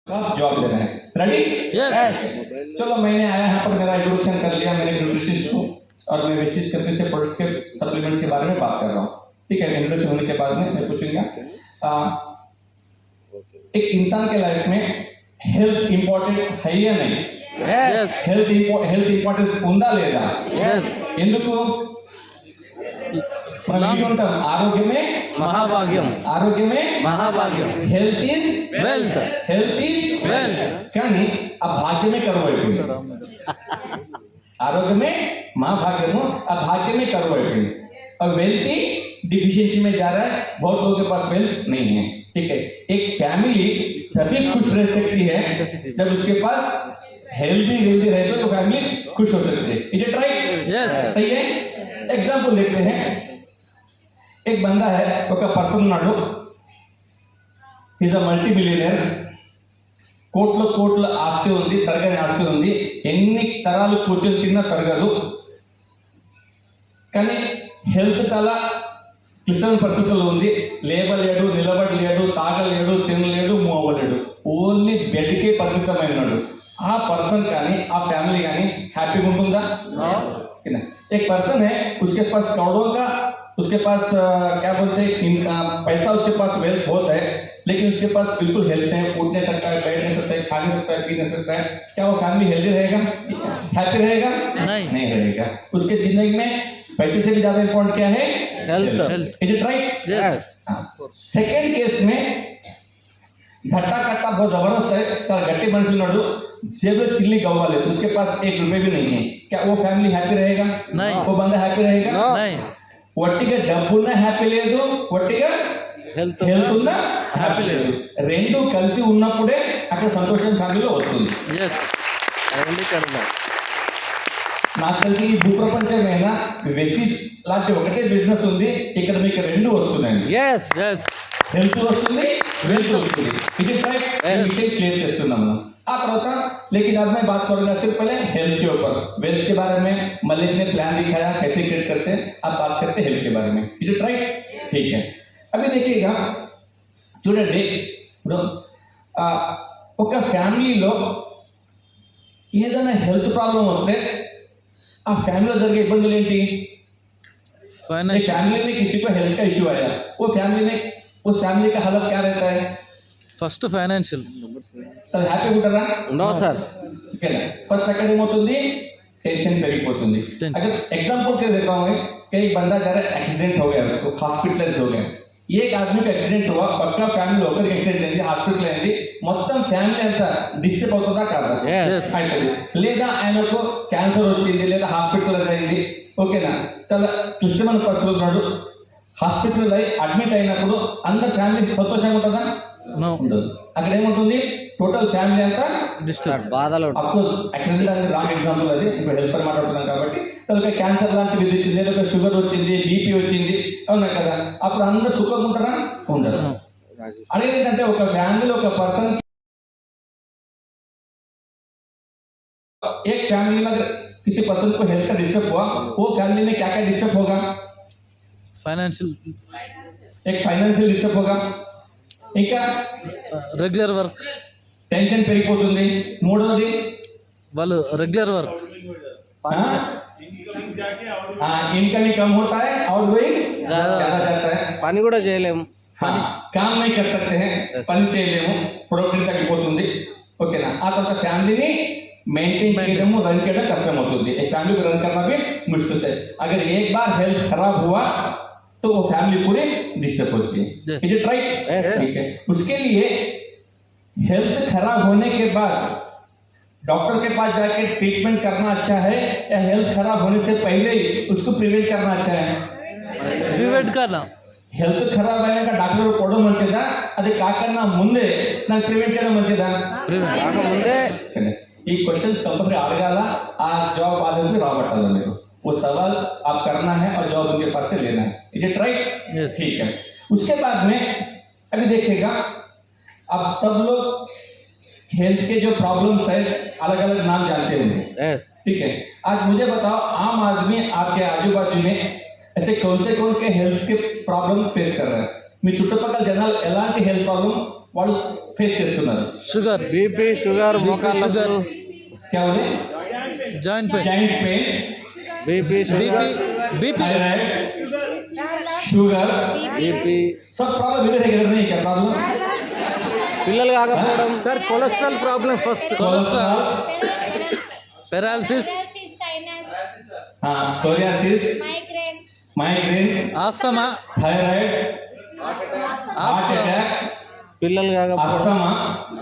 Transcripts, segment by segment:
आप जॉब देना है। रेडी? यस। चलो मैंने आया यहाँ पर, मेरा इंट्रोडक्शन कर लिया, मैंने न्यूट्रिशनिस्ट हूँ और मैं वेस्टेज करके से प्रोडक्ट्स के सप्लीमेंट्स के बारे में बात कर रहा हूँ। ठीक है, इंट्रोडक्शन होने के बाद में मैं पूछूंगा एक इंसान के लाइफ में हेल्थ इंपॉर्टेंट है या नहीं? Yes. హెల్త్ ఇంపార్టెన్స్ ఉందా లేదా? Yes. ఎందుకు? మనం వింటుంటాం ఆరోగ్యమే మహాభాగ్యం. ఆరోగ్యమే మహాభాగ్యం. Health is wealth. Health is wealth. కానీ ఆ భాగ్యమే కరువు అయిపోయింది. ఆరోగ్యమే महाभाग्यमो अब भाग्य में करो है और वेल्थ डिफिशियंसी में जा रहा है, बहुत लोगों के पास वेल्थ नहीं है। ठीक है, एक फैमिली तभी खुश रह सकती है जब उसके पास हेल्दी वेल्दी रहे तो फैमिली खुश हो सकती है। Is it right? Yes. सही है। एग्जांपल देखते हैं, एक बंदा है, ఒక పర్సన్ ఉన్నాడు, ఈజ్ అ మల్టీ మిలియనర్, కోట్ల కోట్ల ఆస్తి ఉంది, తరగని ఆస్తి ఉంది, ఎన్ని తరాలు కూర్చొని తిన్నా తరగదు, కానీ హెల్త్ చాలా క్లిష్టమైన పరిస్థితుల్లో ఉంది, లేవలేడు, నిలబడలేడు, తాగలేడు, తినలేడు, మూవ్ అవ్వలేడు, ఓన్లీ బెడ్కే పరిమితమైనాడు. ఆ పర్సన్ కానీ ఆ ఫ్యామిలీ కానీ హ్యాపీగా ఉంటుందా? एक पर्सन है, उसके पास करोड़ों का, उसके पास क्या बोलते हैं पैसा, उसके पास वेल्थ बहुत है, लेकिन उसके पास बिल्कुल हेल्थ नहीं, उठ नहीं सकता है, बैठ नहीं सकता है, खा नहीं सकता है, पी नहीं सकता है, क्या वो फैमिली हेल्दी रहेगा? हैप्पी रहेगा? नहीं रहेगा। उसके जिंदगी में पैसे से भी ज्यादा इंपॉर्टेंट क्या है? Health. Is it right? Yes. Second case में घट्टा कट्टा बहुत जबरदस्त है, చాలా గట్టి మనిషి ఉన్నాడు, जेब में चिल्ली गवा ले, उसके पास एक रुपए भी नहीं है, क्या वो फैमिली हैप्पी रहेगा? नहीं। वो बंदा हैप्पी रहेगा? नहीं. ఒట్టిగా డబ్బున్న హ్యాపీ లేదు, ఒట్టిగా హెల్త్ ఉన్న హ్యాపీ లేదు, రెండు కలిసి ఉన్నప్పుడే అక్కడ సంతోషం ఫ్యామిలీలో వస్తుంది. Yes. నాకు తెలిసి ఈ భూప్రపంచమైన వెస్టీజ్ లాంటి ఒకటే బిజినెస్ ఉంది, ఇక్కడ మీకు రెండు వస్తున్నాయి. Yes. Yes. हेल्थ वस्तुंदी, वेल्थ वस्तुंदी, इज इट राइट? विषय क्लियर చేస్తున్నాం మనం. ఆ తర్వాత लेकिन अब मैं बात करूंगा सिर्फ पहले हेल्थ के ऊपर। वेल्थ के बारे में मलेश ने प्लान दिखाया कैसे क्रिएट करते हैं, अब बात करते हैं हेल्थ के बारे में। Is it right? ठीक है, अभी देखिएगा, చూడండి, ఇప్పుడు ఒక ఫ్యామిలీలో ఏదైనా హెల్త్ ప్రాబ్లం వస్తే ఆ ఫ్యామిలీలో జరిగే ఇబ్బందులు ఏంటి? फैमिली में किसी को हेल्थ का इश्यू आया, वो फैमिली में उस फैमिली का हालत क्या रहता है? First financial. సార్ హ్యాపీ ఉంటారా? No sir. ఓకేనా, ఫస్ట్ అక్కడ ఏమవుతుంది? टेंशन పెరిగిపోతుంది. अगर एग्जांपल के देता हूं, कई बंदा जरा एक्सीडेंट हो गया, उसको हॉस्पिटलाइज्ड हो गया, एक आदमी का एक्सीडेंट हुआ, पक्का फ्यामिली ఒకరికి యాక్సిడెంట్ అయింది, హాస్పిటల్ అయింది, మొత్తం ఫ్యామిలీ అంతా డిస్టర్బ్ అవుతుందా కాదా? అవుతుంది. లేదా ఆయనకు క్యాన్సర్ వచ్చింది, లేదా హాస్పిటల్ అయింది, ఓకేనా, చాలా క్లిష్టమైన పరిస్థితుల్లో ఉన్నాడు, హాస్పిటల్ అడ్మిట్ అయినప్పుడు అందరు ఫ్యామిలీ సంతోషంగా ఉంటుందా? ఉండదు. అక్కడ ఏముంటుంది? టోటల్ ఫ్యామిలీ అంతా డిస్టర్బ్, బాధలు. అఫ్ కోర్స్ యాక్సిడెంట్ అనేది రాంగ్ ఎగ్జాంపుల్, అది ఇప్పుడు హెల్త్ పర్ మాట్లాడుతున్నాం కాబట్టి. తర్వాత క్యాన్సర్ లాంటివి వచ్చింది, లేదా షుగర్ వచ్చింది, బీపీ వచ్చింది, అవునా కదా, అప్పుడు అందరూ సుఖంగా ఉంటారా? ఉండదు. అనేది ఏంటంటే ఒక ఫ్యామిలీలో ఒక పర్సన్, एक फैमिली में किसी पर्सन को हेल्थ का डिस्टर्ब हुआ, वो फैमिली में क्या क्या डिस्टर्ब होगा? फाइनेंशियल, एक फाइनेंशियल डिस्टर्ब होगा, ఇంకా రెగ్యులర్ వర్క్, టెన్షన్ పెరిగిపోతుంది, మూడోది వాళ్ళు రెగ్యులర్ వర్క్, इनकम कम होता है और वही ज्यादा जाता है, పని కూడా చేయలేము, काम नहीं कर सकते हैं, పని చేయలేము, ప్రొడక్టివిటీ తగ్గిపోతుంది, ఓకేనా. ఆ తర్వాత ఫ్యామిలీని मेंटेन చేయడము, రన్ చేయడం కష్టం అవుతుంది, एक फैमिली को रन करना भी मुश्किल है। अगर एक बार हेल्थ खराब हुआ तो वो फैमिली पूरी डिस्टर्ब होती है। Is it right? ठीक है, उसके लिए हेल्थ खराब होने के बाद डॉक्टर के पास जाके ट्रीटमेंट करना अच्छा है, या हेल्थ खराब होने से पहले ही उसको प्रिवेंट करना अच्छा है? ప్రివెంట్ करना. హెల్త్ ఖరాబ్ అయినాక డాక్టర్ పోవడం మంచిదా, అది కాకన్నా ముందే నాకు ప్రివెంట్ చేయడం మంచిదా? ముందే. ఈ క్वेश्चंस कंपल्सरी అడగాల, ఆ జవాబు వాళ్ళకి రాబట్టాలి మీరు, वो सवाल आप करना है और जवाब उनके पास से लेना है। Is it right? ठीक है, उसके बाद में अभी देखिएगा, अब सब लोग हेल्थ के जो प्रॉब्लम्स है अलग अलग नाम जानते होंगे। ठीक है, आज मुझे बताओ, आम आदमी आपके आजू बाजू में ऐसे कौन के हेल्थ के प्रॉब्लम फेस कर रहे हैं? మీ చుట్టుపక్కల జనాలు ఎలాంటి హెల్త్ ప్రాబ్లం వాళ్ళు ఫేస్ చేస్తున్నారు. షుగర్, బీపీ, షుగర్, మోకాళ్ళ షుగర్, क्या बोले? Joint pain, joint pain, BP, BP, BP, thyroid, sugar, BP, सब प्रॉब्लम इधर है, इधर नहीं है क्या प्रॉब्लम? పిల్లలు కాకపోవడం, sir cholesterol problem first, cholesterol, paralysis, हाँ psoriasis, migraine, asthma, thyroid, heart attack, పిల్లలు కాకపోవడం, अस्थमा,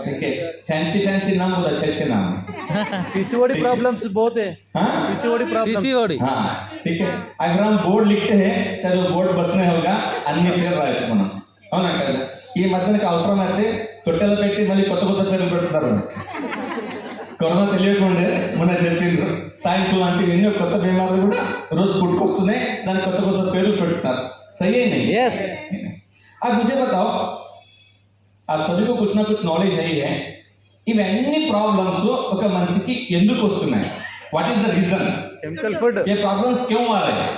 ठीक है, फैंसी नाम बहुत अच्छे अच्छे नाम है. పిసిఓడి ప్రాబ్లమ్స్ పోతే, हाँ పిసిఓడి ప్రాబ్లమ్, పిసిఓడి, हाँ ठीक है. अगर हम बोर्ड लिखते हैं चलो बोर्ड बसने होगा అన్ని పేర్లు రాయొచ్చు మనం, అవునా కదా? ఈ మధ్యనకి అవసరం అయితే తొట్టెలు పెట్టి మళ్ళీ కొత్త కొత్త పేర్లు పెడుతున్నారు. కరోనా తెలియకుండే మొన్న చెప్పిండ్రు సాయంత్రం లాంటి ఎన్నో కొత్త బీమార్లు కూడా రోజు పుట్టుకొస్తున్నాయి, దానికి కొత్త కొత్త పేర్లు పెడుతున్నారు. सही है नहीं? yes, अब मुझे बताओ, आप सभी को कुछ ना कुछ नॉलेज है ही है, ఇవన్నీ ప్రాబ్లమ్స్ ఒక మనిషికి ఎందుకు వస్తున్నాయి? What is the reason? Chemical food, ये प्रॉब्लम्स क्यों आ रहे हैं?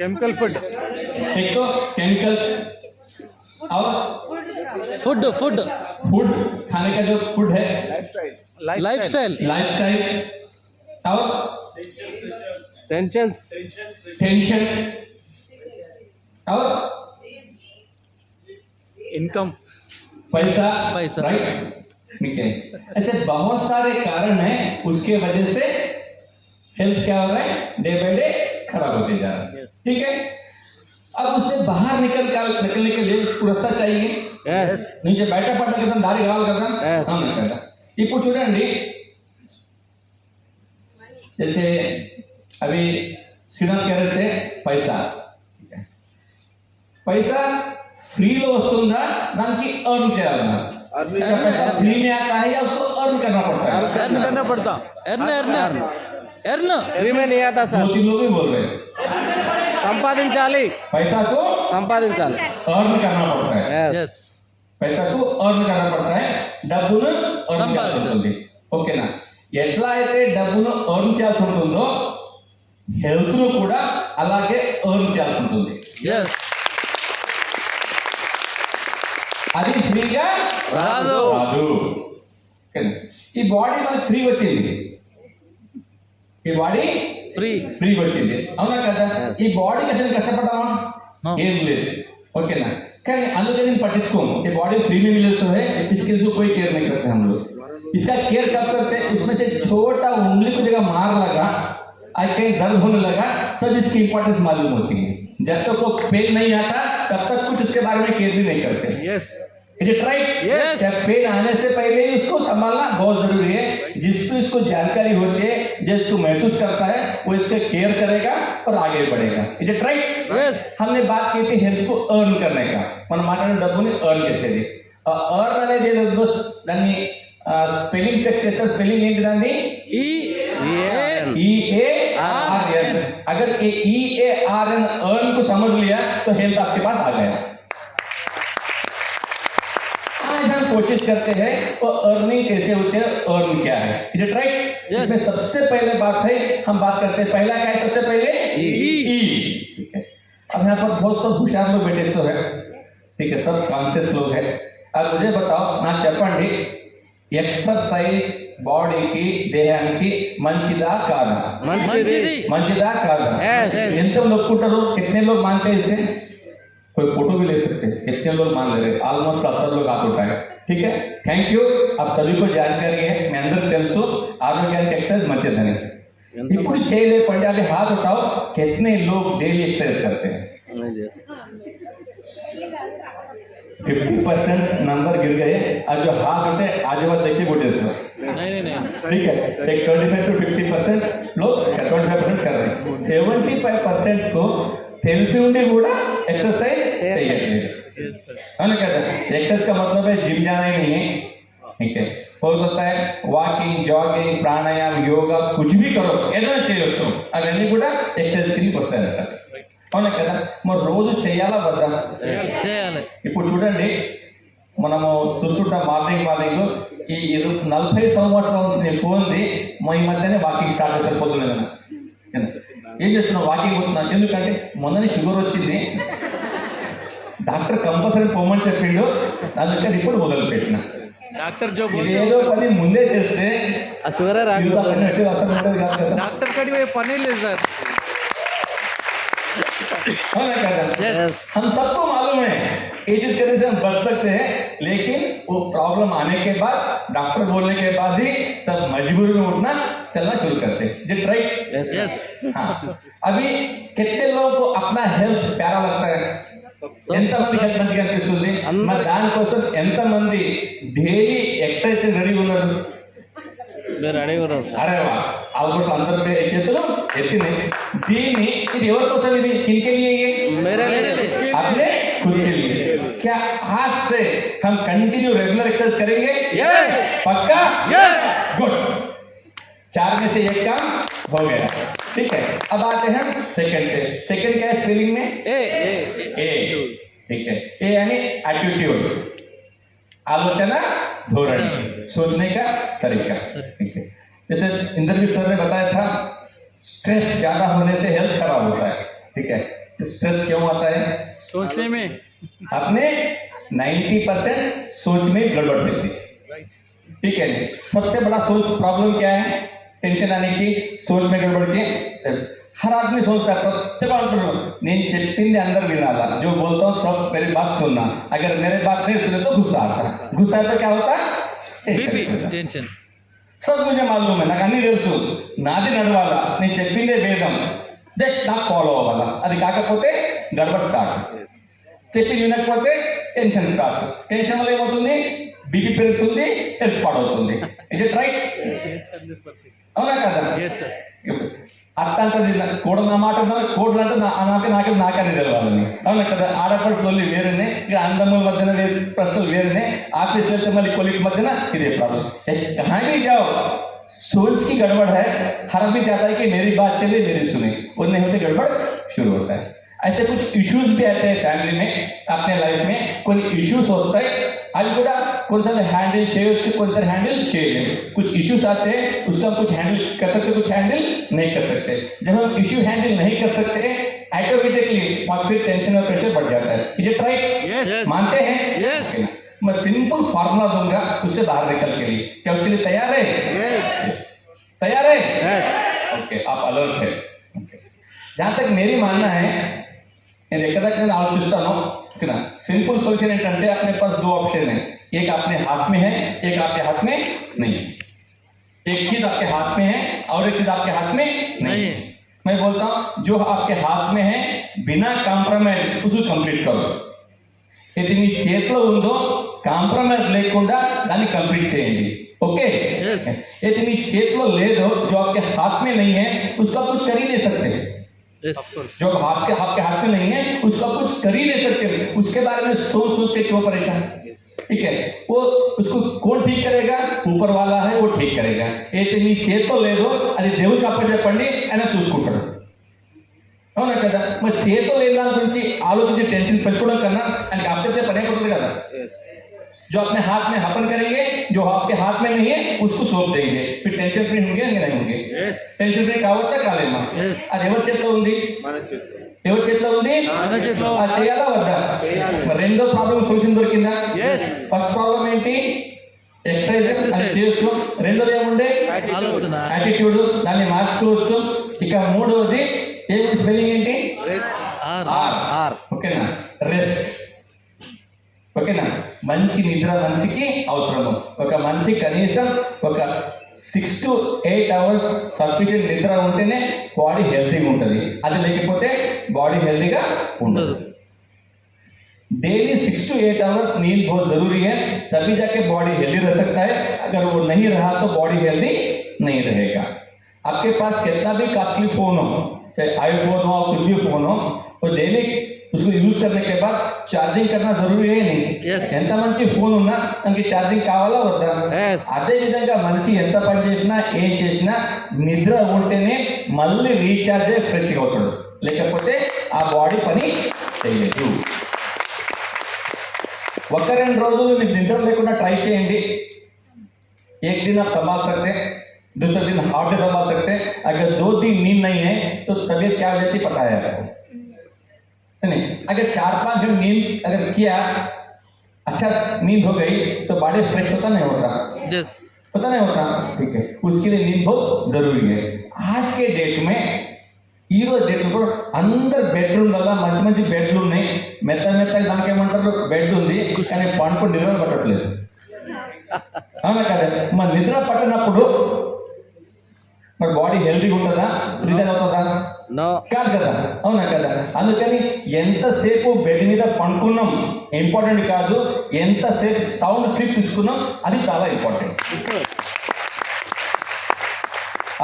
కెమికల్ ఫుడ్, एक तो केमिकल्स और ఫుడ్, ఫుడ్, फूड, खाने का जो फूड है, లైఫ్ స్టైల్, लाइफस्टाइल और టెన్షన్స్, टेंशन और ఇన్కమ్, पैसा, पैसा। राइट? ठीक है. ऐसे बहुत सारे कारण हैं, उसके वजह से हेल्थ क्या हो रहा है? डे बाय डे खराब होते जा रहा है. Yes. ठीक है. अब उससे बाहर निकलने के लिए रास्ता चाहिए. yes, నుంచి బయటపడ్డ కదా దారి కావాలి కదా. Yes. అవును కదా. ఇప్పుడు చూడండి, जैसे अभी श्रीनाथ कह रहे थे पैसा, पैसा ఫ్రీలో వస్తుందా, దానికి ఎర్న్ చేయాలన్నా? पैसा फ्री में आता है या उसको अर्न करना पड़ता है? ఎర్న్ करना पड़ता, ఎర్న్ ఎర్న్ ఎర్న్, ఫ్రీ మే नहीं आता दो సార్, तीन लोग भी बोल रहे हैं సంపాదించాలి, पैसा को సంపాదించాలి, अर्न करना पड़ता है. yes, ఎస్, पैसा को अर्न करना पड़ता है, డబ్బును ఎర్న్ చేయాల్సి సంపాదించాలి. ఉంటుంది. ఓకేనా? ఎట్లా అయితే డబ్బును ఎర్న్ చేయాల్సి ఉంటుందో హెల్త్ ను కూడా అలాగే ఎర్న్ చేయాల్సి ఉంటుంది. ఎస్, అది ఫ్రీగా రాదు. రాదు. ఓకేనా? ఈ బాడీ మనకి ఫ్రీ వచ్చింది, ఈ బాడీ ఫ్రీ, ఫ్రీ వచ్చింది, అవునా కదా? ఈ బాడీకి అసలు కష్టపడ్డామా? No. ఏం లేదు. ఓకేనా? కానీ అందుకని నేను పట్టించుకోము. ये बॉडी फ्री में मिले सो है, इसके इसको कोई केयर नहीं करते हम लोग. इसका केयर कब करते हैं? उसमें से छोटा उंगली को जगह मार लगा, आज कहीं दर्द होने लगा, तब इसकी इंपॉर्टेंस मालूम होती है. जब तक वो पेन नहीं आता तब तक कुछ उसके बारे में केयर भी नहीं करते. yes, Is it right? Yes. जब पेन आने से पहले ही उसको संभालना बहुत जरूरी है. जिसको इसको जानकारी होती है, जो इसको महसूस करता है, वो इसका केयर करेगा और आगे बढ़ेगा. Is it right? Yes. हमने बात की थी हेल्थ को अर्न करने का. మన మాట్లాడిన డబ్బుని ఎర్న్ చేసేది. ఎర్న్ అనేది ఏదో దాన్ని స్పెల్లింగ్ చెక్ చేస్తే స్పెల్లింగ్ ఏంటి దాన్ని? ఈ EARN. अगर ये EARN अर्न को समझ लिया तो हेल्थ आपके पास आ गया. आज हम कोशिश करते हैं वो अर्निंग कैसे होते हैं, अर्न क्या है. Is it right? Yes. इसमें सबसे पहले बात है, हम बात करते हैं पहला क्या है सबसे पहले? ई. ठीक है. अब यहाँ पर बहुत सब होशियार लोग बैठे सो है, ठीक है, सब कॉन्शियस लोग हैं. अब मुझे बताओ ना చెప్పండి, ఎక్సర్సైజ్ బాడీకి దేహానికి మంచిదా కాదా? మంచిది, మంచిదా కాదా? Yes. ఎంత ఒప్పుకుంటారు? कितने लोग मानते हैं इसे? कोई फोटो भी ले सकते हैं. कितने लोग मान ले रहे? ऑलमोस्ट 80 लोग हाथ उठाए. ठीक है, थैंक यू. आप सभी को जानकारी है, मैं अंदर తెలుసు ఆరోగ్యానికి ఎక్సర్సైజ్ మంచిదని. ఇప్పుడు చేయలేకపోతే అవి हाथ उठाओ, कितने लोग डेली एक्सरसाइज करते हैं? 50% नंबर गिर गए. और जो हाथ उठे आजू बाजू देख के बोटे सो. ठीक है, एक 25 to 50% लोग 25% कर रहे हैं. 75% को తెలిసి ఉండి కూడా एक्सरसाइज చేయట్లేదు. అవునా కదా? एक्सरसाइज का मतलब है जिम जाना ही नहीं है. ठीक है, हो सकता है వాకింగ్, జాగింగ్, ప్రాణాయాम, యోగా कुछ भी करो, ఏదైనా చేయొచ్చు. అవన్నీ కూడా ఎక్సర్సైజ్ కిందకి వస్తాయన్నమాట. అవునా కదా? మరి రోజు చేయాలా వద్దా? చేయాలి. ఇప్పుడు చూడండి, మనము చూస్తుంటాం మార్నింగ్ ఈ 40 సంవత్సరాల నుంచి నేను పోంది ఈ మధ్యనే వాకింగ్ స్టార్ట్ చేస్తారు పొద్దున. ఏం చేస్తున్నావు? వాకింగ్ పోతున్నాను. ఎందుకంటే మొన్ననే షుగర్ వచ్చింది, డాక్టర్ కంపల్సరీ పోమని చెప్పిండు, అందుకని ఇప్పుడు మొదలు పెట్టిన. డాక్టర్ జో ఇదేదో పని ముందే చేస్తే ఆ షుగరే ఇంత రాకపోతే పని వచ్చేది అసలు ఉండేది కాదు కదా. డాక్టర్ కడిగే పని లేదు సార్. होना क्या था? Yes. हम सबको मालूम है ये चीज करने से हम बच सकते हैं, लेकिन वो प्रॉब्लम आने के बाद डॉक्टर बोलने के बाद ही तब मजबूरी में उठना चलना शुरू करते हैं. Is it right? यस हाँ. अभी कितने लोगों को अपना हेल्थ प्यारा लगता है? ఎంతమంది హెల్త్ మంచిగా అనిపిస్తుంది? మరి దానికోసం ఎంతమంది డైలీ ఎక్సర్సైజ్ రెడీ ఉన్నారు? మీరు రెడీ కూడా అరే వా, ఆల్మోస్ట్ అందరి చేతులు ఎత్తినాయి. దీన్ని ఇది ఎవరి కోసం? ఇది కిన్కే लिए ये? मेरे अपने खुद के लिए. क्या आज से हम कंटिन्यू रेगुलर एक्सरसाइज करेंगे? Yes. पक्का? Yes. गुड. 4 में से एक काम हो गया. ठीक है, अब आते हैं सेकंड पे. सेकंड क्या है स्पेलिंग में? ए ए. ठीक है, ए यानी एटीट्यूड, आलोचना धोरण, सोचने का तरीका. ठीक है, जैसे इंद्रजीत सर ने बताया था स्ट्रेस ज्यादा होने से हेल्थ खराब होता है. ठीक है, तो स्ट्रेस क्यों आता है? सोचने में अपने 90% सोच में गड़बड़ रहती है. ठीक है, सबसे बड़ा सोच प्रॉब्लम क्या है? टेंशन आने की, सोच में गड़बड़ की. हर आदमी सोचता है, प्रत्येक अंటున్నాడు నేను చెప్పింది అందరు వినాలా, जो बोलता हूँ सब मेरी बात सुनना, अगर मेरे बात नहीं सुने तो गुस्सा आता है. गुस्सा तो क्या होता है? BP tension. टेंशन सब मुझे मालूम है, నాకు అన్ని తెలుసు, నాది నడవాలా, నేను చెప్పిందే వేదం, జస్ట్ నాకు ఫాలో అవ్వాలా. అది కాకపోతే గడబడ్ స్టార్ట్. చెప్పి వినకపోతే టెన్షన్ స్టార్ట్. టెన్షన్ వల్ల ఏమవుతుంది? బీపీ పెరుగుతుంది, హెల్త్ పాడవుతుంది. Is it right? అవునా కదా? Yes sir. అత్త అంటది కోడలు నా మాట కోడలు అంటే నాకని తెలవాలని. అవునా కదా? ఆడపడుచులు వేరేనే, ఇక్కడ అందముల మధ్యన వేరే ప్రశ్నలు వేరేనే, ఆఫీస్లో వెళ్తే మళ్ళీ కొలీగ్స్ మధ్యన ఇదే ప్రాబ్లం. कहाँ भी जाओ सोच की गड़बड़ है. हर आदमी चाहता है कि मेरी बात चले, मेरी सुने, और नहीं होते गड़बड़ शुरू होता है. ऐसे कुछ इश्यूज भी आते हैं फैमिली में, अपने लाइफ में कोई इश्यूज होता है. అది కూడా కొన్నిసార్లు హ్యాండిల్ చేయొచ్చు, కొన్నిసార్లు హ్యాండిల్ చేయలేము. कुछ इश्यूज आते हैं, उसको हम कुछ हैंडल कर सकते, कुछ हैंडल नहीं कर सकते. जब हम इश्यू हैंडल नहीं कर सकते ऑटोमेटिकली वहाँ फिर टेंशन और प्रेशर बढ़ जाता है. Is it right? Yes. मानते हैं? Yes. Okay. मैं सिंपल फार्मूला दूंगा उससे बाहर निकल के लिए. क्या उसके लिए तैयार है? Yes. तैयार है? Yes. ओके, आप अलर्ट है. जहाँ तक मेरी मानना है, నేను ఎక్కడ నేను ఆలోచిస్తాను, ఓకేనా, సింపుల్ सॉल्यूशन ఏంటంటే अपने पास दो ऑप्शन है, एक अपने हाथ में है, एक आपके हाथ में नहीं. एक चीज आपके हाथ में है और एक चीज आपके हाथ में नहीं है. मैं बोलता हूँ जो आपके हाथ में है बिना కాంప్రమైజ్ उसको కంప్లీట్ करो. ఇది మీ చేతిలో ఉందో కాంప్రమైజ్ లేకుండా దాన్ని కంప్లీట్ చేయండి. ओके? Yes. यदि మీ చేతిలో లేదో जो आपके हाथ में नहीं है उसका कुछ कर ही नहीं सकते. यस जो आपके हाथ में नहीं है उसका कुछ कर ही नहीं सकते. उसके बारे में सोच सोच के क्यों परेशान? ठीक है, वो उसको कौन ठीक करेगा? ऊपर वाला है, वो ठीक करेगा. అయితే మీ చేతిలో లేదో అది దేవుడికి అప్పచెప్పండి, ఆయన చూసుకుంటాడు. అవునా కదా? మరి చేతిలో లేని దాని గురించి ఆలోచించి టెన్షన్ పెట్టుకోవడం కన్నా ఆయనకి అప్పచెప్తే పని అయిపోతుంది కదా. जो अपने हाथ में अपन करेंगे, जो आपके हाथ में नहीं है उसको सौंप देंगे, फिर टेंशन फ्री होंगे या नहीं होंगे? Yes. టెన్షన్ ఫ్రీ కావచ్చా కాలేమా? Yes. అది ఎవరి చేతిలో ఉంది? ఎవరి చేతిలో ఉంది? మన చేతిలో. అది చేయాలా వద్దా? చేయాలి. మరి రెండో ప్రాబ్లం సొల్యూషన్ దొరికిందా? Yes. ఫస్ట్ ప్రాబ్లం ఏంటి? ఎక్సర్సైజ్, అది Exercise. చేయొచ్చు. రెండోది ఏముండే? ఆలోచన యాటిట్యూడ్, దాన్ని మార్చుకోవచ్చు. ఇక మూడవది ఏమిటి? స్పెల్లింగ్ ఏంటి? R R. ఓకేనా? రెస్ట్. ఓకేనా? మంచి నిద్ర మనిషికి అవసరము. ఒక మనిషి కనీసం ఒక 6 to 8 అవర్స్ సఫిషియెంట్ నిద్ర ఉంటేనే బాడీ హెల్తీగా ఉంటుంది. అది లేకపోతే బాడీ హెల్తీగా ఉండదు. डेली 6 to 8 आवर्स नींद बहुत जरूरी है, तभी जाके बॉडी हेल्दी रह सकता है. अगर वो नहीं रहा तो बॉडी हेल्दी नहीं रहेगा. आपके पास कितना भी कॉस्टली फोन हो, चाहे आईफोन हो, कुछ भी फोन हो, वो डेली उसको यूज करने के बाद चार्जिंग करना जरूरी है नहीं? Yes. ఎంత మంచి ఫోన్ ఉన్నా దానికి ఛార్జింగ్ కావాలా వద్దా? Yes. అదే విధంగా మనిషి ఎంత పని చేసినా ఏం చేసినా నిద్ర ఉంటేనే మళ్ళీ రీఛార్జ్ అయ్యి ఫ్రెష్గా అవుతాడు, లేకపోతే ఆ బాడీ పని చేయలేదు. ఒక 2 రోజులు మీరు నిద్ర లేకుండా ట్రై చేయండి. एक दिन आप संभाल सकते हैं, दूसरे दिन हाफ डे संभाल सकते हैं. अगर 2 दिन नींद नहीं है तो तबीयत क्या हो जाती पता है आपको, नहीं? अगर 4-5 घंटे नींद अगर किया अच्छा नींद हो गई तो बॉडी फ्रेश होता नहीं होता, यस पता नहीं होता, ठीक है, उसके लिए नींद बहुत जरूरी है. आज के डेट में ఈ రోజు డేట్ కూడా అందరు బెడ్రూమ్లలో మంచి మంచి బెడ్లు ఉన్నాయి, మెత్తగా దానికి ఏమంటారు బెడ్ ఉంది, కానీ పండుకొని నిద్ర పట్టట్లేదు. అవునా కదా? మరి నిద్ర పట్టినప్పుడు మరి బాడీ హెల్తీగా ఉంటుందా, రిజైన్ అవుతుందా? నో. కాదు కదా, అవునా కదా? అందుకని ఎంతసేపు బెడ్ మీద పండుకున్నాం ఇంపార్టెంట్ కాదు, ఎంతసేపు సౌండ్ స్లీప్ తీసుకున్నాం అది చాలా ఇంపార్టెంట్.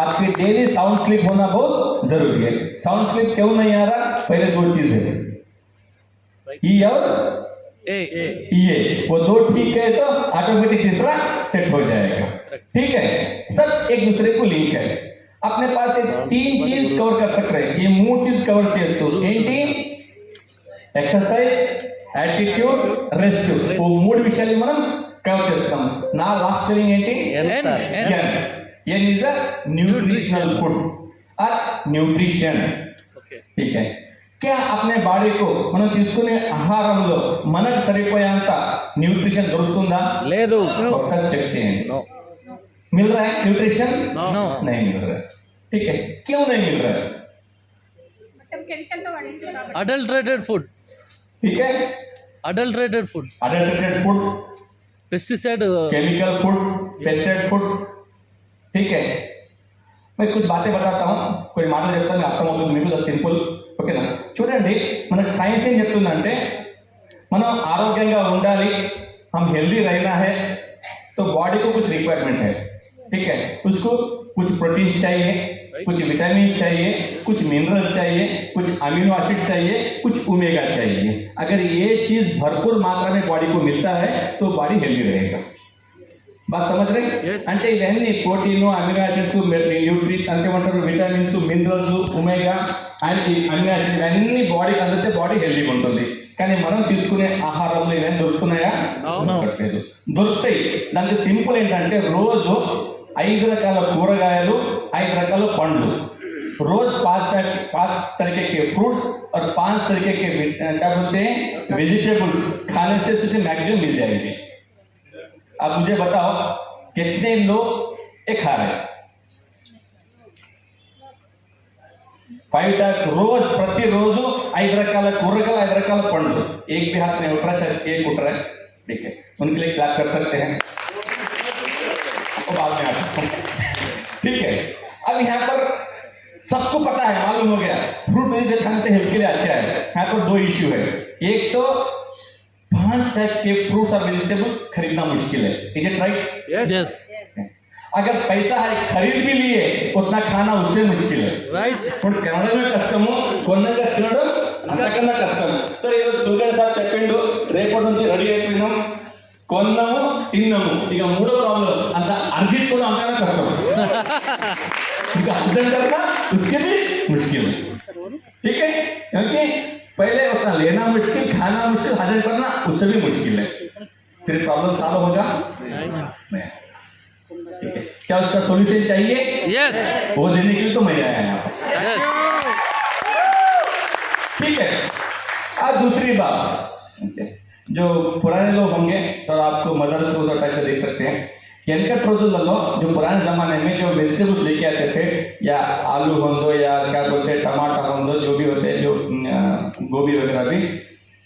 आपकी डेली साउंड स्लीप होना बहुत जरूरी है. साउंड स्लीप क्यों नहीं आ रहा? पहले दो चीज है, ई और ए ये, वो दो ठीक है तो ऑटोमेटिक तीसरा सेट हो जाएगा. ठीक है, सब एक दूसरे को लिंक है. अपने पास ये तीन चीज कवर कर सकते हैं, ये मूड चीज कवर చేయొచ్చు. ఏంటి? Exercise, attitude, rest. ఓ మూడు విషయాలు మనం కవర్ చేస్తాం. నా లాస్ట్ ఫీలింగ్ ఏంటి? N is a nutritional food or nutrition. ठीक है, क्या अपने బాడీ को మనం తీసుకునే ఆహారంలో మనకు సరిపోయేంత న్యూట్రిషన్ దొరుకుతుందా? లేదు. ఒకసారి చెక్ చేయండి. నో. मिल रहा है न्यूट्रिशन? नो नहीं मिल रहा है. ठीक है, क्यों नहीं मिल रहा है? अडल्ट्रेटेड फूड, ठीक है, adulterated food, adulterated food, pesticide, chemical food, pesticide food. ठीक है, मैं कुछ बातें बताता हूँ, कोई మాటలు చెప్తాను, అర్థమవుతుంది మీకు, సింపుల్. ఓకేనా? చూడండి, మనకు సైన్స్ ఏం చెప్తుందంటే మనం ఆరోగ్యంగా ఉండాలి, हम हेल्दी रहना है तो बॉडी को कुछ रिक्वायरमेंट है. ठीक है, उसको कुछ प्रोटीन्स चाहिए, कुछ विटामिन चाहिए, कुछ मिनरल्स चाहिए, कुछ अमीनो एसिड चाहिए, कुछ ओमेगा चाहिए. अगर ये चीज भरपूर मात्रा में बॉडी को मिलता है तो बॉडी हेल्दी रहेगा. బాగా समझ रहे? అంటే ఇవన్నీ ప్రోటీన్, అమినో యాసిడ్స్, న్యూట్రిషన్ అంటే ఏమంటారు, vitamins, minerals, omega and amino acids ఇవన్నీ బాడీకి అందితే బాడీ హెల్దీగా ఉంటుంది. కానీ మనం తీసుకునే ఆహారంలో ఇవన్నీ దొరుకుతున్నాయా? దొరకట్లేదు. దొరుకుతాయి. దానికి సింపుల్ ఏంటంటే రోజు 5 రకాల కూరగాయలు, 5 రకాల పండ్లు, रोज 5 तरीके के फ्रूट्स और 5 तरीके के क्या बोलते हैं वेजिटेबल्स खाने से उसे मैक्सिमम मिल जाएंगे. अब मुझे बताओ कितने लोग ये खा रहे हैं? 5 रोज प्रतिरोजु 5 रकाल కూరగాయలు, 5 रकाल पंड्లు. एक भी हाथ नहीं उठ रहा, शायद एक उठ रहा है. ठीक है, उनके लिए क्लैप कर सकते हैं. बाद में आता हूं. ठीक है, अब यहाँ पर सबको पता है, मालूम हो गया फ्रूट वेजिटेबल खाने से हेल्थ के लिए अच्छा है. यहाँ पर 2 इश्यू है. एक तो 5 टाइप के फ्रूट्स और वेजिटेबल खरीदना मुश्किल है. Is it right? यस अगर पैसा है खरीद भी लिए उतना खाना उससे मुश्किल है. Right. ఇప్పుడు తినడమే కష్టము, కొన్నాక తినడం అంతకన్నా కష్టం. సరే, ఈరోజు దుర్గన్ సార్ చెప్పిండు, రేపటి నుంచి రెడీ అయిపోయినాం, కొన్నాము, తిన్నాము, ఇక మూడో ప్రాబ్లం అంత అర్గించుకోవడం అంతకన్నా కష్టం. ఇక అర్థం करना उसके भी मुश्किल है. ठीक है, क्योंकि पहले उतना लेना मुश्किल, खाना मुश्किल, हजम करना उससे भी मुश्किल है. फिर प्रॉब्लम सॉल्व होगा नहीं. ठीक है, क्या उसका सॉल्यूशन चाहिए? यस वो देने के लिए तो मैं आया यहाँ पर. यस ठीक है, आज दूसरी बात, जो पुराने लोग होंगे तो आपको मदर को टाइप का देख सकते हैं. వెనకటి రోజులలో जो पुराने जमाने में जो वेजिटेबल्स लेके आते थे, या आलू होंदो या क्या बोलते हैं टमाटर होंदो, जो भी होते हैं, जो गोभी वगैरह भी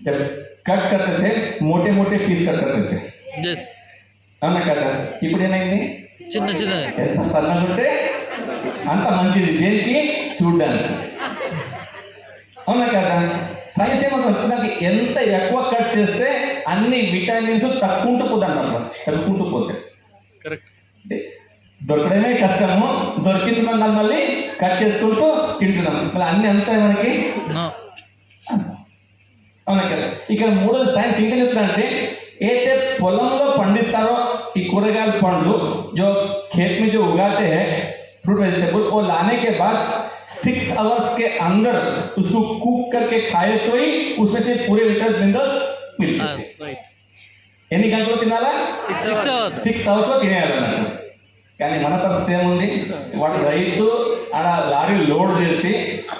जब कट करते थे मोटे मोटे पीस कट करते थे. यस అవునా కదా? ఇప్పుడు ఏమైంది? చిన్న చిన్న ఎంత సన్నగా ఉంటే అంత మంచిది, దేనికి? చూడ్డానికి. అవునా కదా? సైన్స్ ఏమంటుంది, దానికి ఎంత ఎక్కువ కట్ చేస్తే అన్ని విటమిన్స్ తక్కువ పోతాయి అన్నమాట, తగ్గుకుంటూ పోతాయి. కరెక్ట్. దొరకడమే కష్టము, దొరికింది మనం మళ్ళీ కట్ చేసుకుంటూ తింటున్నాం, మళ్ళీ అన్ని అంతా మనకి. నో అవునా కదా? ఇక్కడ మూడోది సైన్స్ ఇంకా చెప్తానంటే, ఏదైతే పొలంలో పండిస్తారో ఈ కూరగాయల పండ్లు, जो खेत में जो उगाते हैं फ्रूट वेजिटेबल, वो लाने के बाद 6 आवर्स के अंदर उसको कुक करके खाए तो ही उसमें से पूरे विटामिन मिनरल्स मिलते हैं. రైట్. ఎన్ని గంటలు తినాలా? 6 అవర్స్. 6 అవర్స్ లో తినేయాలన్నట్టు. కానీ మన పరిస్థితి ఏముంది? వాడు రైతు ఆడ లారీ లోడ్ చేసి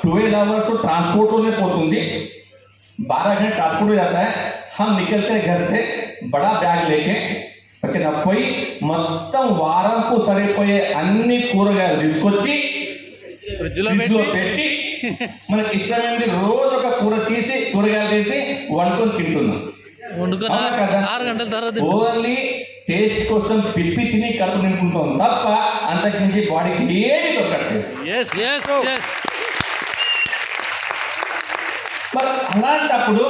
12 आवर्स ट्रांसपोर्ट में పోతుంది, 12 घंटे ट्रांसपोर्ट हो जाता है. हम निकलते हैं घर से బడా బ్యాగ్ లేకే ఓకేనా పోయి మొత్తం వారంకు సరిపోయే అన్ని కూరగాయలు తీసుకొచ్చి ఫ్రిడ్జ్ లో ఫ్రిడ్జ్ లో పెట్టి మనకి ఇష్టమైనది రోజు ఒక కూరగాయలు తీసి వండుకొని తింటున్నాం. వండుకొని అవునా కదా? 6 గంటల తర్వాత తింటాం. ఓన్లీ టేస్ట్ కోసం పిప్పి తిని కడుపు నింపుకుంటాం తప్ప అంతకు మించి బాడీకి ఏమి దొరకట్లేదు. Yes, yes. మరి అలాంటప్పుడు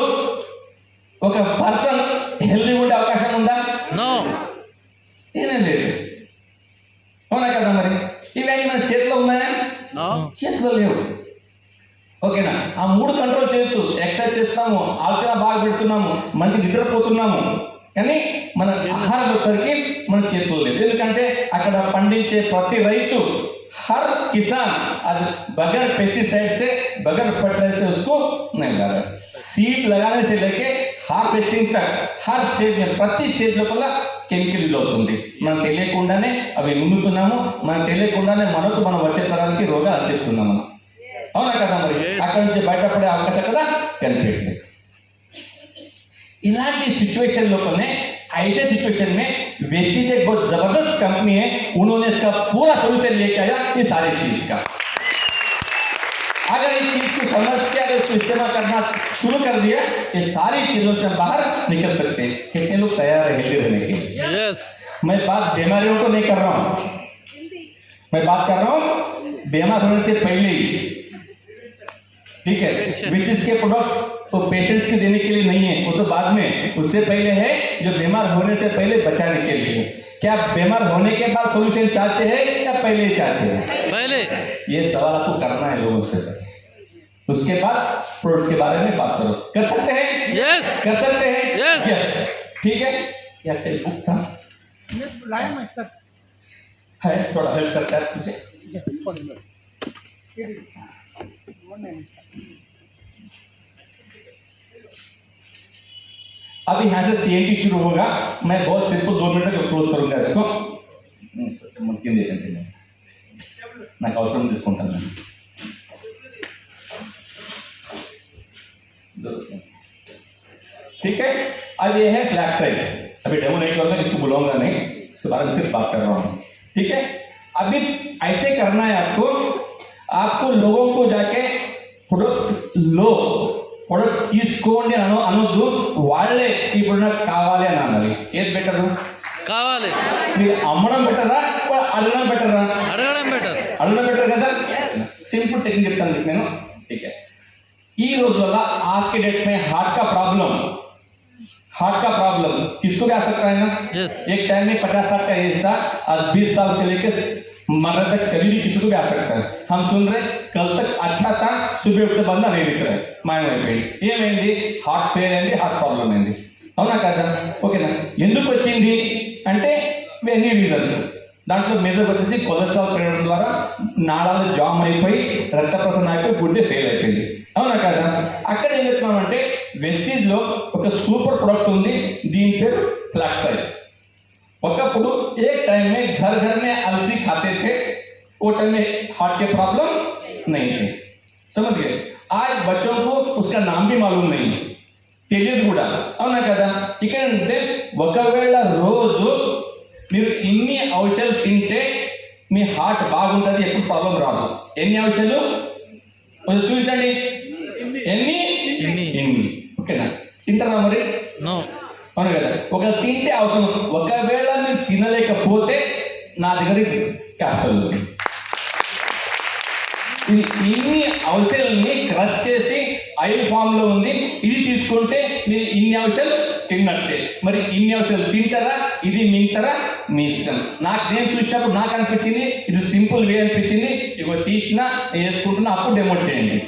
ఒక పర్సన్ హెల్దీ ఉండే అవకాశం ఉందా? No. ఏమీ లేదు. అవునా కదా? మరి ఇవన్నీ మన చేతిలో ఉన్నాయా? No. చేతిలో లేవు. ఓకేనా? ఆ 3 కంట్రోల్ చేయొచ్చు. ఎక్సర్సైజ్ చేస్తున్నాము, ఆలోచన బాగా పెడుతున్నాము, మంచి నిద్రపోతున్నాము, కానీ మన ఆహారం వచ్చరికి మన చేతిలో లేదు. ఎందుకంటే అక్కడ పండించే ప్రతి రైతు हर किसान आज बगैर पेस्टिसाइड से बगैर फर्टिलाइजर से उसको नहीं लगा रहा. सीड लगाने से लेके हार्वेस्टिंग तक हर स्टेज में ప్రతి స్టేజ్ లోపల కెమికల్ యూజ్ అవుతుంది. మనం తెలియకుండానే అవి ముందుతున్నాము, మనం తెలియకుండానే మనం వచ్చే తరానికి రోగాలు అందిస్తున్నాము. అవునా కదా? మరి అక్కడ నుంచి బయటపడే అవకాశం కూడా కనిపించలేదు. इलांटी सिचुएशन लोपने ऐसे सिचुएशन में वेस्टीज एक बहुत जबरदस्त कंपनी है, उन्होंने इसका पूरा सोल्यूशन लेके आया ये सारी चीज का. अगर इस चीज को समझ के अगर इसको इस्तेमाल करना शुरू कर दिया ये सारी चीजों से बाहर निकल सकते हैं. कितने लोग तैयार है हेल्दी रहने के? Yes. मैं बात बीमारियों को नहीं कर रहा हूँ, मैं बात कर रहा हूँ बीमार होने से पहले ही. ठीक है? विच के प्रोडक्ट्स तो पेशेंट्स के देने के लिए नहीं है, वो तो बाद में, उससे पहले है जो बीमार होने से पहले बचाने के लिए. क्या बीमार होने के बाद सॉल्यूशन चाहते हैं या पहले ही चाहते हैं? पहले. ये सवाल आपको करना है लोगों से. उसके बाद प्रोडक्ट्स के बारे में बात करो. कर सकते हैं? Yes. कर सकते हैं? Yes. ठीक है? या कोई बुक था है थोड़ा हेल्प करता है मुझे. अब यहाँ से CNT शुरू होगा. मैं बहुत सिंपल 2 मिनट में क्लोज करूंगा इसको. నాకు అవసరం తీసుకుంటాను నేను. ठीक है? अब ये है फ्लैग साइड. अभी डेमो नहीं करूंगा, इसको बुलाऊंगा नहीं, इसके बारे में सिर्फ बात कर रहा हूँ. ठीक है? अभी ऐसे करना है आपको लोगों को जाके ప్రొడక్ట్ తీసుకోండి అనొద్దు, వాళ్ళే ఈ ప్రొడక్ట్ కావాలి అని అనాలి. ఏది బెటర్? కావాలి. మీరు అమ్మడం బెటరా అడగడం బెటరా? అడగడం బెటర్. అడగడం బెటర్ కదా. సింపుల్ టెక్నిక్ చెప్తాను మీకు నేను. ठीक है? ఈ రోజు వల్ల आज के डेट में हार्ट का प्रॉब्लम किसको भी आ सकता है ना? Yes. एक टाइम में 50 साल का एज था, आज 20 साल से लेकर मरने तक कभी भी किसी को भी आ सकता है. हम सुन रहे कल तक अच्छा था, सुबह उठते बंदा नहीं दिख रहा है, మాయమైపోయింది. ఏమైంది? హార్ట్ ఫెయిల్ అయింది, హార్ట్ ప్రాబ్లం అయింది. అవునా కదా? ఓకేనా? ఎందుకు వచ్చింది అంటే ఎన్ని రీజన్స్. దాంట్లో మేజర్ వచ్చేసి కొలెస్ట్రాల్ పెరగడం ద్వారా నాళాలు జామ్ అయిపోయి రక్త ప్రసరణ అయిపోయి గుండె ఫెయిల్ అయిపోయింది. అవునా కదా? అక్కడ ఏం చెప్తున్నామంటే వెస్టీజ్ లో ఒక సూపర్ ప్రొడక్ట్ ఉంది, దీని పేరు ఫ్లాక్సైడ్. ఒకప్పుడు एक टाइम में घर में अलसी खाते थे, वो टाइम में हार्ट के प्रॉब्लम नहीं थे. समझ गए? आज बच्चों को उसका नाम भी मालूम नहीं, తెలియదు కూడా. అవునా కదా? ఇక్కడ అంటే ఒకవేళ రోజు మీరు ఇన్ని ఔషధాలు తింటే మీ హార్ట్ బాగుంటుంది, ఎప్పుడు ప్రాబ్లం రాదు. ఎన్ని ఔషధాలు చూపించండి? ఎన్ని? ఓకేనా? తింటారా మరి? నో. అవును కదా? ఒకవేళ తింటే అవసరం, ఒకవేళ మీరు తినలేకపోతే నా దగ్గర క్యాప్సూల్ ఉంది. ఇన్ని ఔషధాలని క్రష్ చేసి ఆయిల్ ఫామ్ లో ఉంది, ఇది తీసుకుంటే మీరు ఇన్ని ఔషధాలు తిన్నట్టే. మరి ఇన్ని ఔషధాలు తింటారా, ఇది మింటారా మీ ఇష్టం. నేను చూసినప్పుడు నాకు అనిపించింది ఇది సింపుల్ వే అనిపించింది, ఇగో తీసినా వేసుకుంటున్నా, అప్పుడు డెమో చేయండి.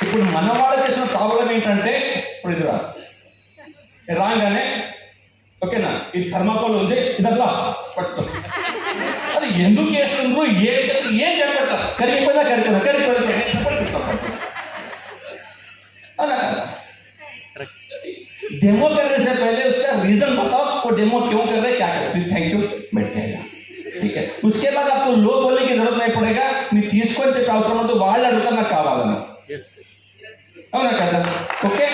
ఇప్పుడు మన వాళ్ళు చేసిన ప్రాబ్లం ఏంటంటే ఇప్పుడు ఇది రాగానే ఓకేనా, ఇది థర్మాకోల్ ఉంది, ఇదట్లా పట్టు, అది ఎందుకు వేస్తుండ్రు, ఏం చెప్పట్లా, కరిగిపోయినా डेमो करने से पहले उसका रीजन बताओ, वो डेमो क्यों कर रहे हैं, क्या कर रहे हैं. थैंक यू, बैठ जाएगा. ठीक है? उसके बाद आपको लो बोलने की जरूरत नहीं पड़ेगा. మీరు తీసుకొని చెప్పే అవసరం ఉంది, వాళ్ళు అడుగుతారు నాకు కావాలని. అవునా కదా? ఓకే.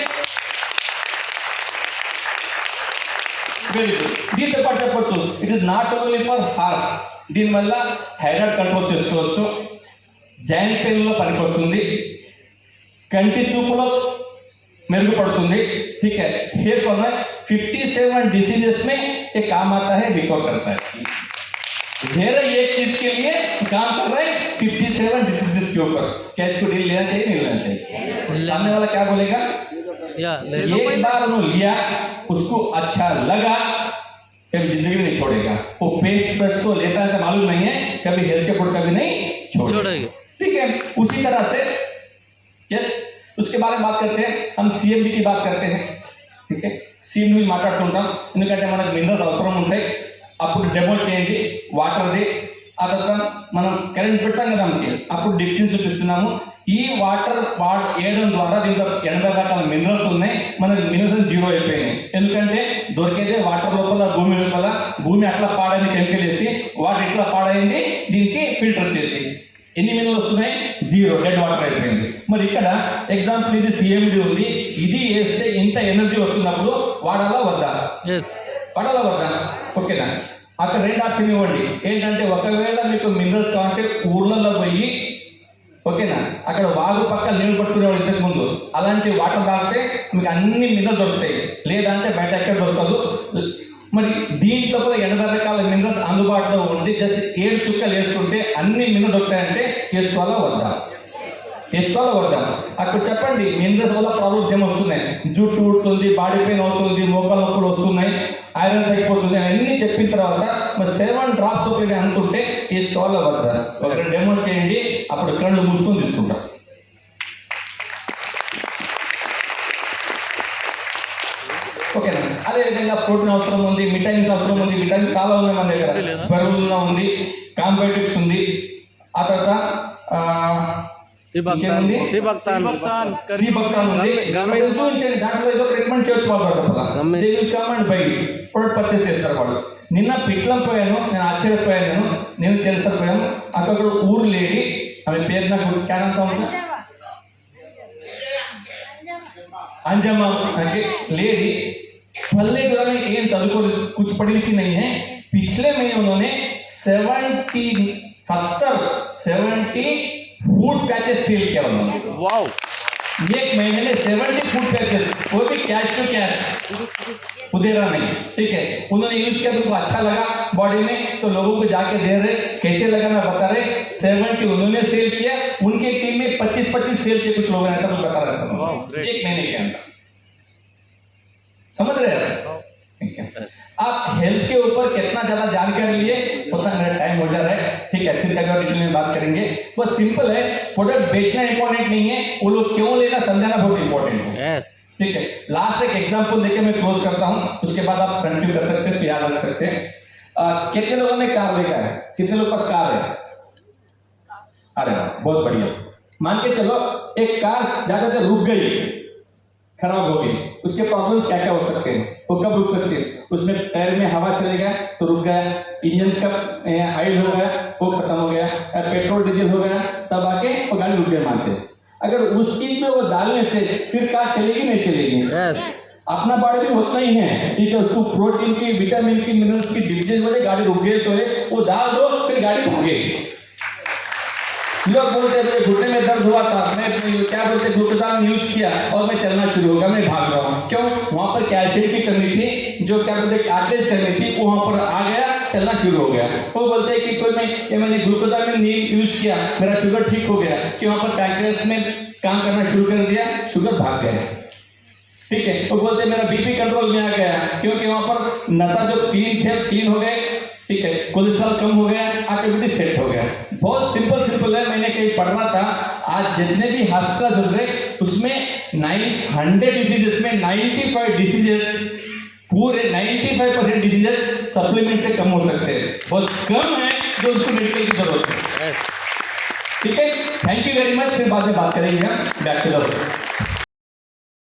Very good. దీంతో పాటు చెప్పొచ్చు it is not only for heart. దీనివల్ల థైరాయిడ్ కంట్రోల్ చేసుకోవచ్చు, జాయింట్ పెయిన్లో పనికొస్తుంది, కంటి చూపులో మెరుగుపడుతుంది. ठीक है, हेयर कॉर्नर 57 डिसीजेस में ये काम आता है, रिकवर करता है. मेरा एक चीज के लिए काम कर रहा है 57 डिसीजेस के ऊपर. क्या इसको डील लेना चाहिए नहीं लेना चाहिए? सामने वाला क्या बोलेगा? या ले एक बार उन्होंने लिया, उसको अच्छा लगा, कभी जिंदगी में नहीं छोड़ेगा. वो पेस्ट तो लेता है तो मालूम नहीं है, कभी हेल्थ के प्रोडक्ट कभी नहीं छोड़ेगा. ठीक है, उसी तरह से यस उसके बारे में बात करते हैं. हम CMD की बात करते हैं. ठीक है, CMD మాట్లాడుతుంటాం ఎందుకంటే మనకు మినరల్స్ అవసరం ఉంటాయి. అప్పుడు డెమో చేయండి వాటర్ది. ఆ తర్వాత మనం కరెంట్ పెట్టాం కదా మనకి, అప్పుడు డిక్షన్ చూపిస్తున్నాము. ఈ వాటర్ వేయడం ద్వారా దీంట్లో 80 రకాల మినరల్స్ ఉన్నాయి. మనకి మినరల్స్ జీరో అయిపోయినాయి. ఎందుకంటే దొరికేదే వాటర్ లోపల, భూమి లోపల. భూమి అట్లా పాడైంది కెమికల్ వేసి, వాటర్ ఎట్లా పాడైంది దీనికి ఫిల్టర్ చేసి. ఎన్ని మినరల్ వస్తున్నాయి? జీరో, డెడ్ వాటర్ అయిపోయింది. మరి ఇక్కడ ఎగ్జాంపుల్ ఇది CMD ఉంది, ఇది వేస్తే ఇంత ఎనర్జీ వస్తున్నప్పుడు వాడాలా వద్దా? వాడాలా వద్దా? ఓకేనా? అక్కడ రెండు ఆప్షన్ ఇవ్వండి. ఏంటంటే ఒకవేళ మీకు మినరల్స్ కావాలంటే ఊర్లలో పోయి, ఓకేనా, అక్కడ వాగు పక్క నీళ్ళు పట్టుకునేవాళ్ళు ఇంతకు ముందు, అలాంటి వాటర్ తాగితే మీకు అన్ని మినరల్స్ దొరుకుతాయి. లేదంటే బయట ఎక్కడ దొరకదు. మరి దీంట్లో కూడా 80 రకాల మినరల్స్ అందుబాటులో ఉండి జస్ట్ 7 చుక్కలు వేసుకుంటే అన్ని మినరల్స్ దొరుకుతాయంటే వేసుకోవాలా వద్దా? వేసుకోవాలా వద్దా? అక్కడ చెప్పండి మినరల్స్ వల్ల ప్రాబ్లమ్స్ ఏమొస్తున్నాయి? జుట్టు ఊడుతుంది, బాడీ పెయిన్ అవుతుంది, మోకాళ్ళ నొప్పులు వస్తున్నాయి, ఐరన్ తగ్గిపోతుంది అన్నీ చెప్పిన తర్వాత మరి 7 డ్రాప్స్ ఉపయోగం అనుకుంటే వేసుకోవాలా వద్దా? ఒక డెమో చేయండి, అప్పుడు కళ్ళు మూసుకొని తీసుకుంటాం. ఓకేనా? అదేవిధంగా ప్రోటీన్ అవసరం ఉంది, విటమిన్స్ అవసరం ఉంది. విటమిన్స్ చాలా ఉన్నాయి మన దగ్గర. స్పెరులినా ఉంది, కాంబయోటిక్స్ ఉంది. ఆ తర్వాత సిబక్తాన్ ఉంది. చూపించండి, దాంట్లో ఏదో రికమెండ్ చేయొచ్చు వాళ్ళు. కమెంట్ బై ప్రొడక్ట్ పర్చేస్ చేస్తారు వాళ్ళు. నిన్న పిట్లం పోయాను, నేను ఆశ్చర్యపోయాను, నేను తెలుసపోయాను. అక్కడ ఊరు లేడీ, ఆమె పేరు నాకు క్యానంతా ఉంటుంది, अंजमा लेडी पल्ले एम चुको कुछ पढ़ी लिखी नहीं है. पिछले महीने उन्होंने 70 फूड पैचेस सेल किया उन्होंने. वाओ, एक महीने में 70 फूड पैचेस, वो भी कैश टू कैश, उधेरा नहीं. ठीक है, उन्होंने यूज किया, उनको अच्छा लगा बॉडी में, तो लोगों को जाके दे रहे. कैसे लगा मैं बता रहे. 70 उन्होंने सेल किया, उनके टीम में 25 सेल किए कुछ लोगों ने, ऐसा कुछ बता रहे थे एक महीने के अंदर. समझ रहे हैं? ठीक है, आप हेल्थ के ऊपर कितना ज्यादा जानकारी लिए उतना मेरा टाइम हो जा रहा है. ठीक है, फिर कभी और डिटेल में बात करेंगे. बस सिंपल है, प्रोडक्ट बेचना इंपॉर्टेंट नहीं है, वो लोग क्यों लेना समझाना बहुत इंपॉर्टेंट है. ठीक है, लास्ट एक एग्जांपल देके मैं क्लोज करता हूं, उसके बाद आप कंटिन्यू कर सकते हैं, तो याद रख सकते हैं. कितने लोगों ने कार देखा है? कितने लोग पास कार है? अरे बहुत बढ़िया. मान के चलो एक कार ज्यादा रुक गई, खराब हो गई, उसके प्रॉब्लम्स क्या क्या हो सकते हैं? वो कब रुक सकती है? उसमें टायर में हवा चलेगा तो रुक गया, इंजन का ऑयल हो गया वो खत्म हो गया, पेट्रोल डीजल हो गया, तब आके वो गाड़ी रुक गया मानते. अगर उस चीज में वो डालने से फिर कार चलेगी नहीं चलेगी? अपना बॉडी भी उतना ही है. ठीक है, उसको प्रोटीन की, विटामिन की, मिनरल्स की डिफिशियंसी वजह गाड़ी रुक गई, सोए वो डाल दो, फिर गाड़ी भागेगी. लोग बोलते हैं घुटने में दर्द हुआ था, मैं क्या बोलते ग्लूकोडाइन यूज किया और मैं चलना शुरू हो गया, मैं भाग रहा हूँ. क्यों? वहां पर कैल्शियम की कमी थी, जो क्या बोलते कार्टिलेज कमी थी, वो वहां पर आ गया, चलना शुरू हो गया. वो बोलते हैं कि कोई मैंने ग्लूकोडाइन यूज किया, मेरा शुगर ठीक हो गया, कि वहां पर पैंक्रियास में काम करना शुरू कर दिया, शुगर भाग गया. ठीक है, वो बोलते मेरा बीपी कंट्रोल में आ गया, क्योंकि वहां पर नशा जो क्लीन थे क्लीन हो गए. ठीक है, कोलेस्ट्रॉल कम हो गया, ऑटोमेटिक सेट हो गया. बहुत सिंपल है. मैंने कहीं पढ़ रहा था, आज जितने भी हॉस्पिटल चल रहे उसमें 100 डिसीजेस में 95 डिसीजेस, पूरे 95% डिसीजेस सप्लीमेंट से कम हो सकते हैं. बहुत कम है जो उसको मेडिकल की जरूरत है. ठीक है, थैंक यू वेरी मच. फिर बाद में बात करेंगे हम. Back to the